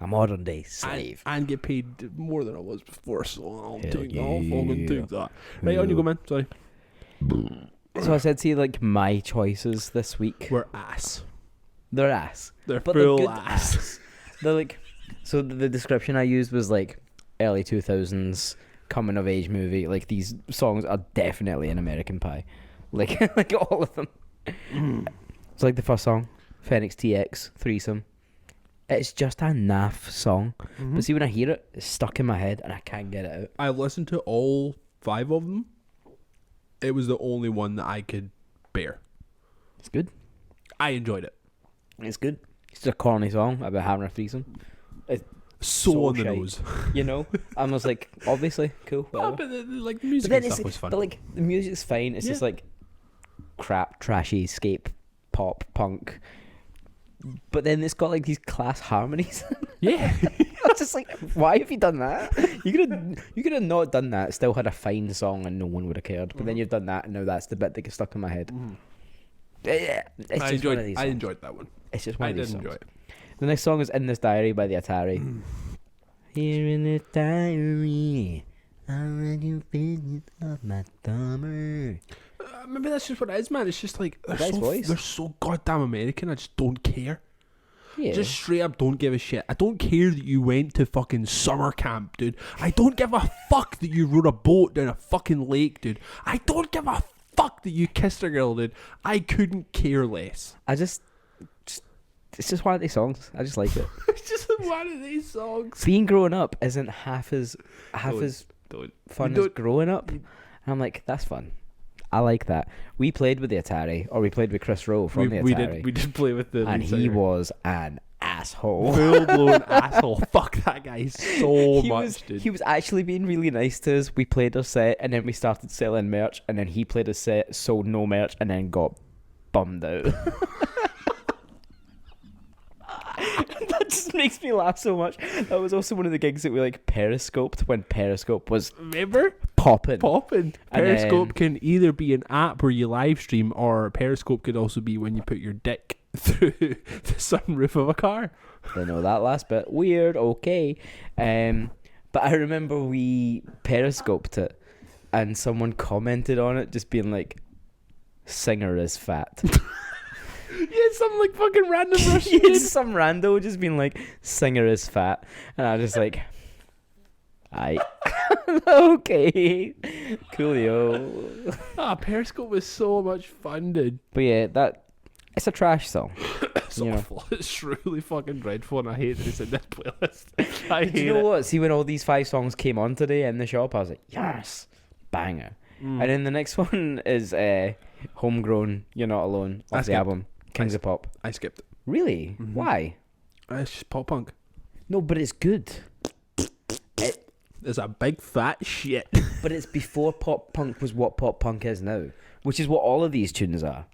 A modern day slave. And get paid more than I was before, so I'll Hell take that. I'll fucking yeah. take that. Right, on you go, man. Sorry. So I said, see, like, my choices this week. We're ass. They're ass. They're But full they're good ass. They're like, so the description I used was like early 2000s coming of age movie. Like, these songs are definitely an American Pie. Like, like all of them. It's like the first song, Phoenix TX, Threesome. It's just a naff song. Mm-hmm. But see, when I hear it, it's stuck in my head and I can't get it out. I listened to all 5 of them. It was the only one that I could bear. It's good. I enjoyed it. It's good. It's just a corny song about having a threesome. So on the shite. nose. You know? I was like, obviously, cool. Oh, Whatever. but the music But and then stuff was fun. But like the music's fine. It's just Yeah. like crap, trashy, scape, pop, punk. But then it's got like these class harmonies. Yeah. I was just like, why have you done that? You could have not done that. Still had a fine song and no one would have cared. But then you've done that, and now that's the bit that gets stuck in my head. Yeah, it's I just one of these. I songs. enjoyed that one. It's just one I of these did songs. enjoy it. The next song is "In This Diary" by the Atari. Here in the diary, I read you business of my summer. Maybe that's just what it is, man. It's just like Nice voice. they're so goddamn American. I just don't care. Yeah. Just straight up don't give a shit. I don't care that you went to fucking summer camp, dude. I don't give a fuck that you rode a boat down a fucking lake, dude. I don't give a fuck that you kissed a girl, dude. I couldn't care less. It's just one of these songs. I just like it. It's just one of these songs. Being grown up isn't half as Don't. fun You as don't- growing up. And I'm like, that's fun. I like that. We played with the Atari, or we played with Chris Rowe from the Atari. We did play with the and lead he singer. was an asshole. Full blown asshole. Fuck that guy so much, dude. He was actually being really nice to us. We played our set, and then we started selling merch, and then he played a set, sold no merch, and then got bummed out. That just makes me laugh so much. That was also one of the gigs that we like periscoped when Periscope was Remember? popping. Popping. And Periscope then- can either be an app where you live stream, or Periscope could also be when you put your dick through the sunroof of a car. I know that last bit. Weird, okay. But I remember we periscoped it and someone commented on it just being like, singer is fat. Yeah, some like fucking random Russian It's dude. some rando just being like, singer is fat. And I was just like, Aye. Okay. Coolio. Periscope was so much fun, dude. But yeah, it's a trash song. It's awful. It's really fucking dreadful, and I hate this in this playlist. I hate it. You know what? See, when all these 5 songs came on today in the shop, I was like, yes, banger. And then the next one is Homegrown, You're Not Alone, off the album Kings of Pop. I skipped it. Really? Why? It's just pop punk. No, but it's good. It's a big fat shit. But it's before pop punk was what pop punk is now, which is what all of these tunes are.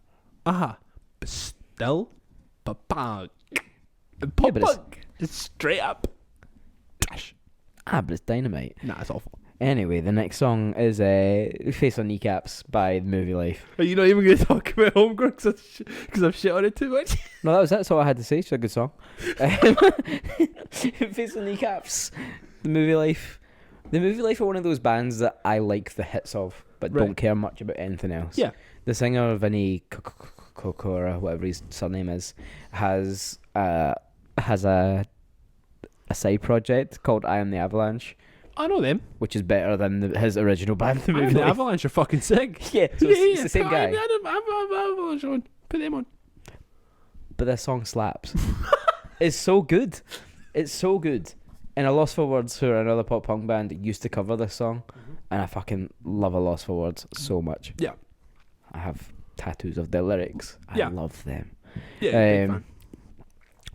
But still, pop punk. Pop punk. It's straight up trash. But it's dynamite. Nah, it's awful. Anyway, the next song is Face on Kneecaps by The Movie Life. Are you not even going to talk about Homegrown because I've shit on it too much? No, that's all I had to say. It's a good song. Face on Kneecaps, The Movie Life. The Movie Life are one of those bands that I like the hits of, but don't care much about anything else. Yeah. The singer, Vinny Kokora, whatever his surname is, has a side project called I Am the Avalanche. I know them. Which is better than his original band, The Movie The Life. Avalanche are fucking sick. Yeah, so it's the same guy. Avalanche on. Put them on. But this song slaps. It's so good. It's so good. And A Loss for Words, who are another pop punk band, used to cover this song. And I fucking love A Loss for Words so much. Yeah. I have tattoos of their lyrics. I love them. Yeah,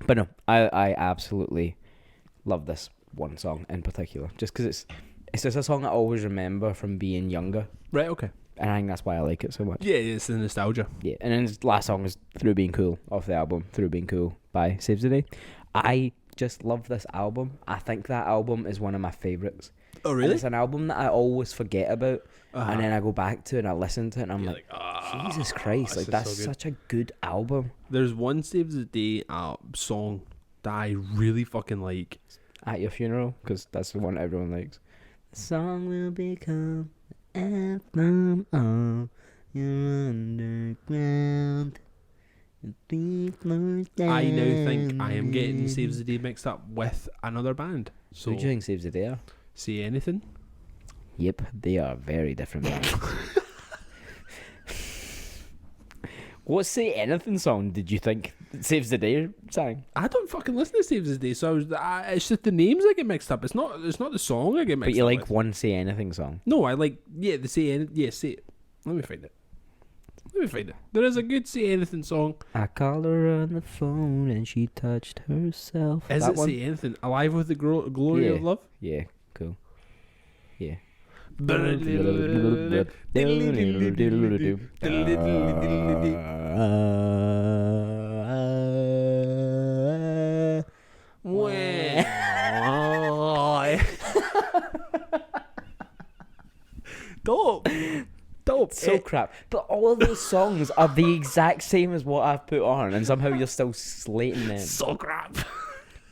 but no, I absolutely love this one song in particular, just because it's just a song I always remember from being younger. Right, okay. And I think that's why I like it so much. Yeah, it's the nostalgia. Yeah, and then his last song is Through Being Cool, off the album Through Being Cool by Saves the Day. I just love this album. I think that album is one of my favourites. Oh, really? And it's an album that I always forget about, and then I go back to it and I listen to it and I'm like, Jesus Christ, like that's so such a good album. There's one Saves the Day song that I really fucking like. At Your Funeral, because that's the one everyone likes. The song will become the anthem of your underground. I now think I am getting Saves the Day mixed up with another band. So who do you think Saves the Day are? Say Anything? Yep, they are very different bands. What Say Anything song did you think Saves the Day sang? I don't fucking listen to Saves the Day, so it's just the names I get mixed up. It's not the song I get mixed up. But you like with. one Say Anything song? No, I like the Say Anything. Yeah, say it. Let me find it. There is a good Say Anything song. I called her on the phone and she touched herself. Is that it one? Say Anything? Alive with the glory of love? Yeah, cool. Yeah. Dope. So crap. But all of those songs are the exact same as what I've put on, and somehow you're still slating them. So crap.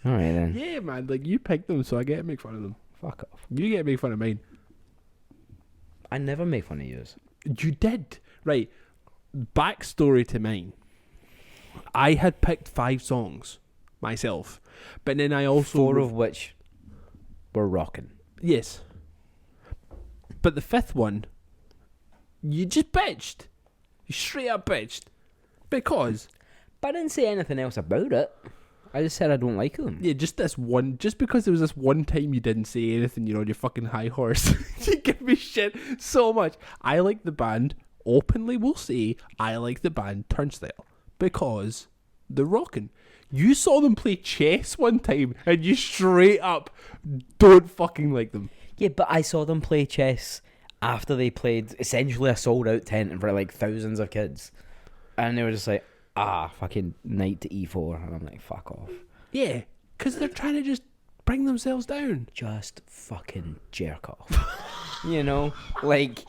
Alright then. Yeah, man. Like, you picked them, so I get to make fun of them. Fuck off. You get to make fun of mine. I never make fun of yours. You did. Right. Backstory to mine. I had picked 5 songs myself. But then I also... 4 of which were rocking. Yes. But the 5th one, you just bitched. You straight up bitched. Because... But I didn't say anything else about it. I just said I don't like them. Yeah, just because there was this one time you didn't say anything, you're on your fucking high horse. You give me shit so much. I like the band, openly will say, I like the band Turnstile. Because they're rocking. You saw them play chess one time, and you straight up don't fucking like them. Yeah, but I saw them play chess after they played essentially a sold out tent in front of like thousands of kids. And they were just like, fucking knight to e4. And I'm like, fuck off. Yeah, because they're trying to just bring themselves down. Just fucking jerk off. You know? Like,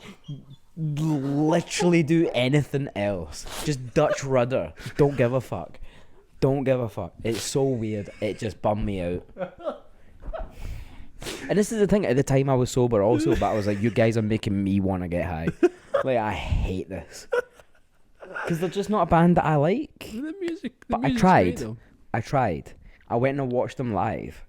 literally do anything else. Just Dutch rudder. Don't give a fuck. Don't give a fuck. It's so weird. It just bummed me out. And this is the thing. At the time I was sober also, but I was like, you guys are making me want to get high. Like, I hate this. Because they're just not a band that I like. The music. But I tried. I went and watched them live.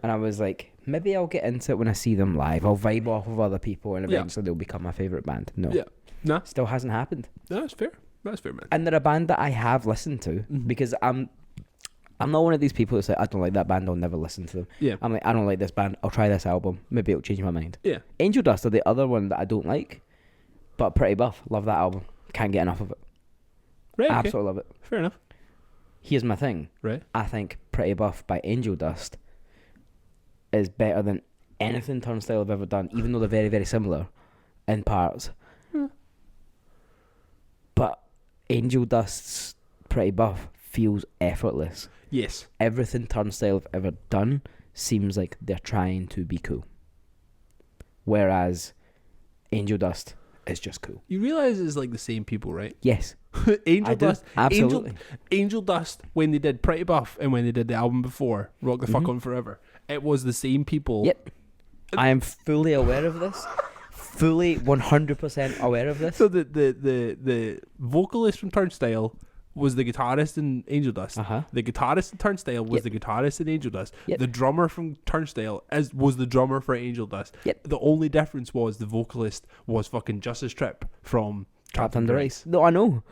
And I was like, maybe I'll get into it when I see them live. I'll vibe off of other people, and eventually they'll become my favourite band. No. Yeah. Nah. Still hasn't happened. No, that's fair. That's fair, man. And they're a band that I have listened to because I'm not one of these people that say I don't like that band, I'll never listen to them. Yeah. I'm like, I don't like this band, I'll try this album, maybe it'll change my mind. Yeah. Angel Dust are the other one that I don't like, but Pretty Buff, love that album, can't get enough of it. Right. Okay. Absolutely love it. Fair enough. Here's my thing. Right. I think Pretty Buff by Angel Dust is better than anything Turnstile have ever done, even though they're very, very similar in parts. But Angel Dust's Pretty Buff feels effortless. Yes. Everything Turnstile have ever done seems like they're trying to be cool. Whereas Angel Dust is just cool. You realise it's like the same people, right? Yes. Angel Dust. Absolutely. Angel Dust, when they did Pretty Buff and when they did the album before, Rock the Fuck On Forever, it was the same people. Yep. I am fully aware of this. Fully 100% aware of this. So the vocalist from Turnstile was the guitarist in Angel Dust. The guitarist in Turnstile was the guitarist in Angel Dust. The drummer from Turnstile was the drummer for Angel Dust. The only difference was the vocalist was fucking Justice Tripp from Trapped Under Ice. No, I know.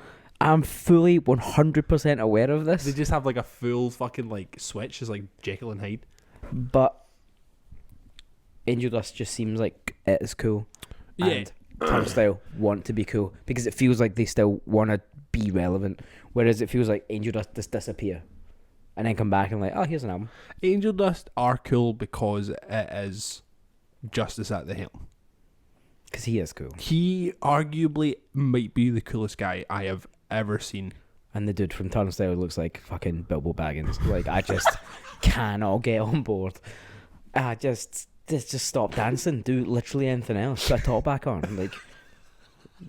I'm fully 100% aware of this. They just have like a full fucking like switch. It's like Jekyll and Hyde. But Angel Dust just seems like it is cool. Yeah. And Turnstile want to be cool because it feels like they still want to be relevant. Whereas it feels like Angel Dust just disappear and then come back and like, oh, here's an album. Angel Dust are cool because it is Justice at the helm. Because he is cool. He arguably might be the coolest guy I have ever seen. And the dude from Turnstile looks like fucking Bilbo Baggins. Like, I just cannot get on board. Just stop dancing. Do literally anything else. Put a top back on. Like,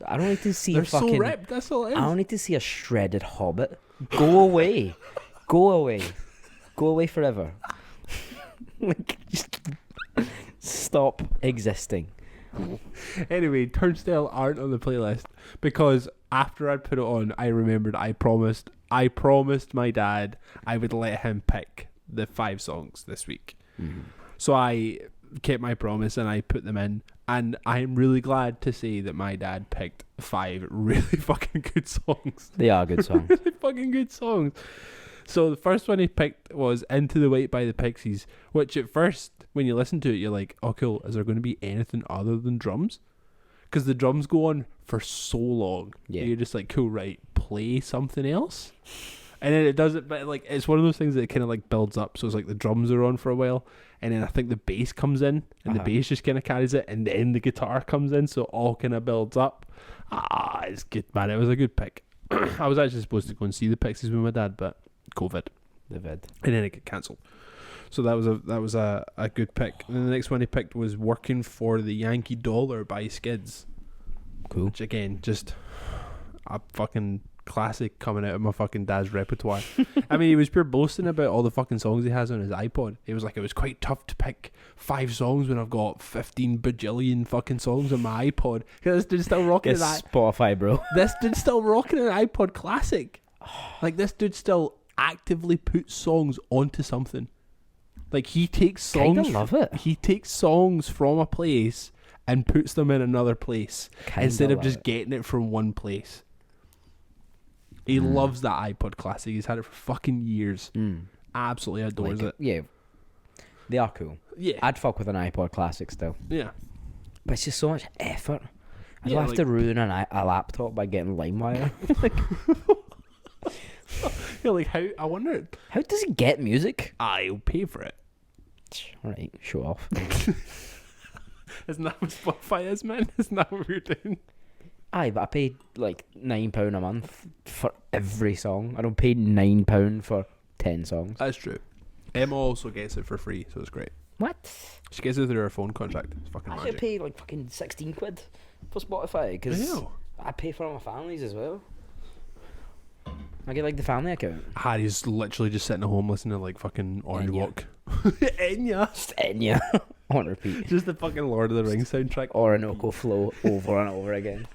I don't need to see They're a fucking... so ripped, that's all it is. I don't need to see a shredded hobbit. Go away. Go away. Go away forever. Like, just stop existing. Anyway, Turnstile aren't on the playlist because after I'd put it on, I remembered I promised my dad I would let him pick the 5 songs this week. So I kept my promise and I put them in, and I'm really glad to say that my dad picked 5 really fucking good songs. They are good songs. Really fucking good songs. So the first one he picked was Into the White by the Pixies, which at first, when you listen to it, you're like, oh cool, is there going to be anything other than drums? Because the drums go on for so long. Yeah. You're just like, cool, right, play something else. And then it does it, but like it's one of those things that kind of like builds up. So it's like the drums are on for a while, and then I think the bass comes in, and the bass just kind of carries it, and then the guitar comes in, so it all kind of builds up. It's good, man. It was a good pick. I was actually supposed to go and see the Pixies with my dad, but COVID, and then it got cancelled. So that was a good pick. And then the next one he picked was Working for the Yankee Dollar by Skids. Cool. Which again, just a fucking classic coming out of my fucking dad's repertoire. I mean, he was pure boasting about all the fucking songs he has on his iPod. He was like, it was quite tough to pick 5 songs when I've got 15 bajillion fucking songs on my iPod. This dude's still rocking Spotify, bro. This dude's still rocking an iPod Classic. Like, this dude still actively puts songs onto something. Like, he takes songs. Kinda love it. He takes songs from a place and puts them in another place instead of just getting it from one place. He loves that iPod Classic. He's had it for fucking years. Absolutely adores it. Yeah. They are cool. Yeah. I'd fuck with an iPod Classic still. Yeah. But it's just so much effort. I Yeah, don't have like- to ruin a laptop by getting LimeWire. Yeah, like how? I wonder. How does he get music? I'll pay for it. Alright, show off. Isn't that what Spotify is, man? Isn't that what we're doing? Aye, but I paid like £9 a month for every song. I don't pay £9 for 10 songs. That's true. Emma also gets it for free, so it's great. What? She gets it through her phone contract. It's fucking I magic. should pay like fucking 16 quid for Spotify because Ew. I pay for all my families as well. I get like the family account. Harry's literally just sitting at home listening to like fucking Orange Enya. Walk. Enya. Just Enya on repeat. Just the fucking Lord of the Rings soundtrack. Orinoco Flow over and over again.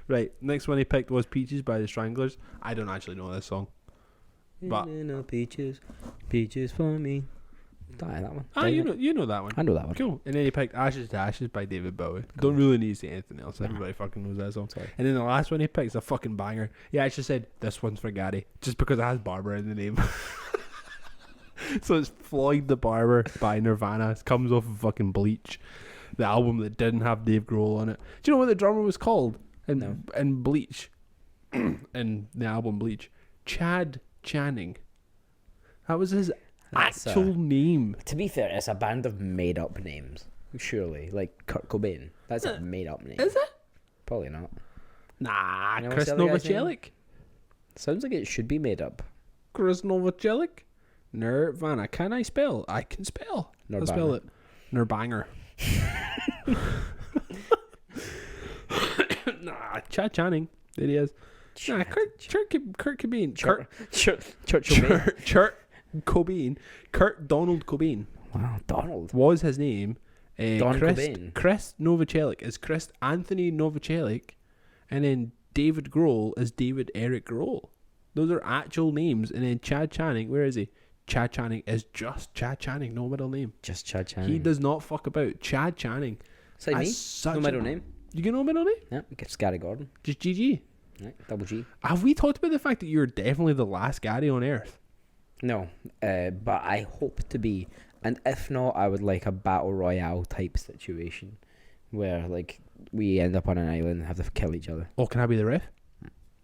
Right, next one he picked was Peaches by the Stranglers. I don't actually know this song. But peaches, peaches for me. Don't I that one? you know that one. I know that one. Cool. And then he picked Ashes to Ashes by David Bowie. Cool. Don't really need to say anything else. Everybody fucking knows that song. Sorry. And then the last one he picked is a fucking banger. He actually said, this one's for Gary. Just because it has Barbara in the name. So it's Floyd the Barber by Nirvana. It comes off of fucking Bleach. The album that didn't have Dave Grohl on it. Do you know what the drummer was called? In Bleach. In the album Bleach. Chad Channing. That was his actual name. To be fair, it's a band of made up names. Surely. Like Kurt Cobain. That's a made up name. Is it? Probably not. Nah, You know Chris what's the other guy's name? Novoselic. Sounds like it should be made up. Chris Novoselic. Nirvana. Can I spell? I can spell. I'll spell it. Nirbanger. Nah, Chad Channing. There he is. Nah, Kurt Cobain. Kurt Donald Cobain. Wow, Donald. Was his name. Don Cobain. Chris Novoselic is Chris Anthony Novoselic. And then David Grohl is David Eric Grohl. Those are actual names. And then Chad Channing, where is he? Chad Channing is just Chad Channing, no middle name. Just Chad Channing. He does not fuck about. Chad Channing. It's like me. No middle name. You get no middle name? Yeah, it's Gary Gordon. Just GG. Right, double G. Have we talked about the fact that you're definitely the last Gary on Earth? No, but I hope to be. And if not, I would like a battle royale type situation where like we end up on an island and have to kill each other. Oh, can I be the ref?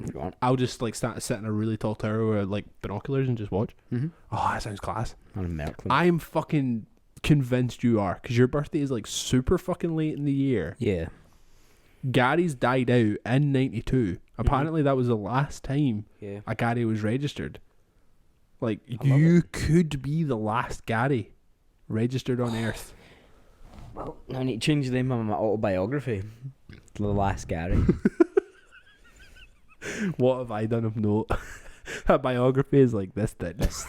If you want. I'll just like sit in a really tall tower with like binoculars and just watch. Mm-hmm. Oh, that sounds class. On a Merklin. I'm fucking convinced you are, because your birthday is like super fucking late in the year. Yeah. Gary's died out in 92. Apparently that was the last time a Gary was registered. Like, you could be the last Gary registered on Earth. Well, I need to change the name of my autobiography. The Last Gary. What have I done of note? That biography is like this thing. It's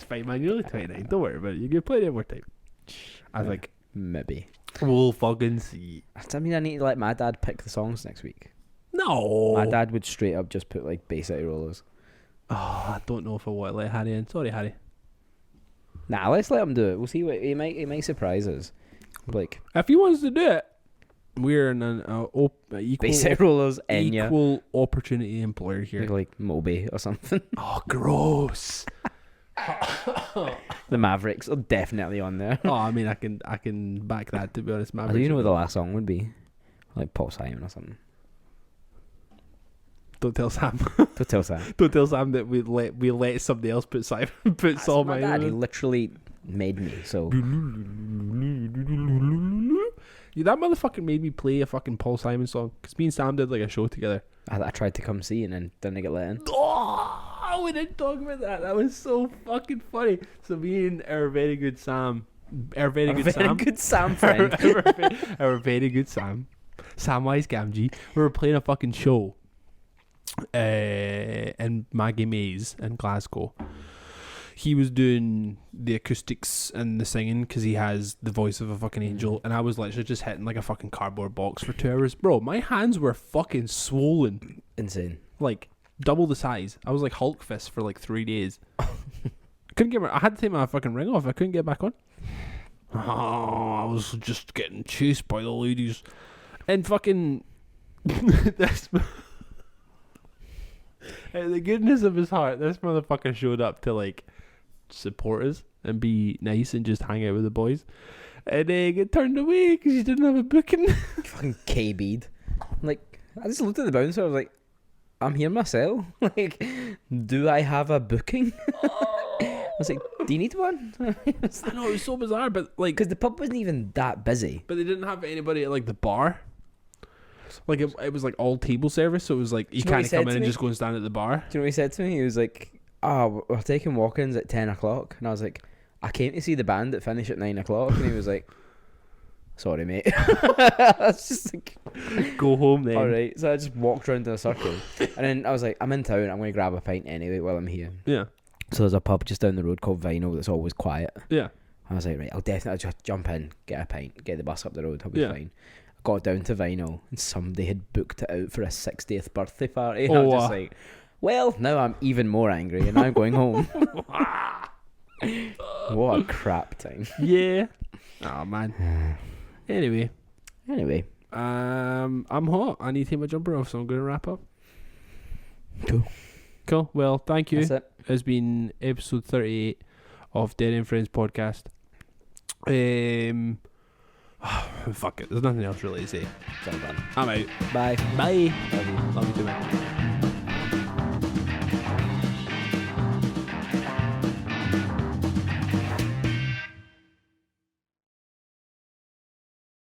fine, man. You're only 29. Don't worry about it. You get plenty more time. I think. Maybe. We'll fucking see. Does that mean I need to let my dad pick the songs next week? No. My dad would straight up just put like Bay City Rollers. Oh, I don't know if I want to let Harry in. Sorry, Harry. Nah, let's let him do it. We'll see what he might surprise us. Like, if he wants to do it, we're in an Bay City Rollers, Enya. Equal opportunity employer here. Like Moby or something. Oh, gross. The Mavericks are definitely on there. Oh, I mean, I can back that, to be honest. Do you know what the last song would be? Like Paul Simon or something. Don't tell Sam. Don't tell Sam. Don't tell Sam that we let somebody else put Saul my dad. He literally made me. So yeah, that motherfucker made me play a fucking Paul Simon song, because me and Sam did like a show together. I tried to come see and then didn't get let in. Oh, we didn't talk about that. That was so fucking funny. So me and our very good Sam, our very good Sam friend, our very good Sam, Samwise Gamgee, we were playing a fucking show in Maggie Mays in Glasgow. He was doing the acoustics and the singing because he has the voice of a fucking angel, and I was literally just hitting like a fucking cardboard box for 2 hours. Bro, my hands were fucking swollen. Insane. Like double the size. I was like Hulk fist for like 3 days. Couldn't get I had to take my fucking ring off. I couldn't get back on. Oh, I was just getting chased by the ladies. And fucking this the goodness of his heart, this motherfucker showed up to like support us and be nice and just hang out with the boys, and then get turned away because he didn't have a booking. Fucking KB'd. Like, I just looked at the bouncer. I was like, I'm here myself. Like, do I have a booking? I was like, do you need one? I know, it was so bizarre, but like, because the pub wasn't even that busy. But they didn't have anybody at like the bar. Like it was like all table service, so it was like you can't come in and just go and stand at the bar. Do you know what he said to me? He was like, "Oh, we're taking walk-ins at 10 o'clock," and I was like, "I came to see the band that finish at 9 o'clock," and he was like, "Sorry, mate." I was just like, "Go home then." All right, so I just walked around in a circle, and then I was like, "I'm in town. I'm going to grab a pint anyway while I'm here." Yeah. So there's a pub just down the road called Vinyl that's always quiet. Yeah. I was like, right, I'll definitely just jump in, get a pint, get the bus up the road. I'll be fine. got down to vinyl and somebody had booked it out for a 60th birthday party. Oh, I'm just like, well, now I'm even more angry and I'm going home. What a crap time. Yeah. Oh man. Anyway, I'm hot. I need to take my jumper off, so I'm going to wrap up. Cool. Well, thank you. That's it. It's been episode 38 of Dead and Friends podcast. Fuck it. There's nothing else really to say. It's all done. I'm out. Bye. Bye. Love you. Love you too, man.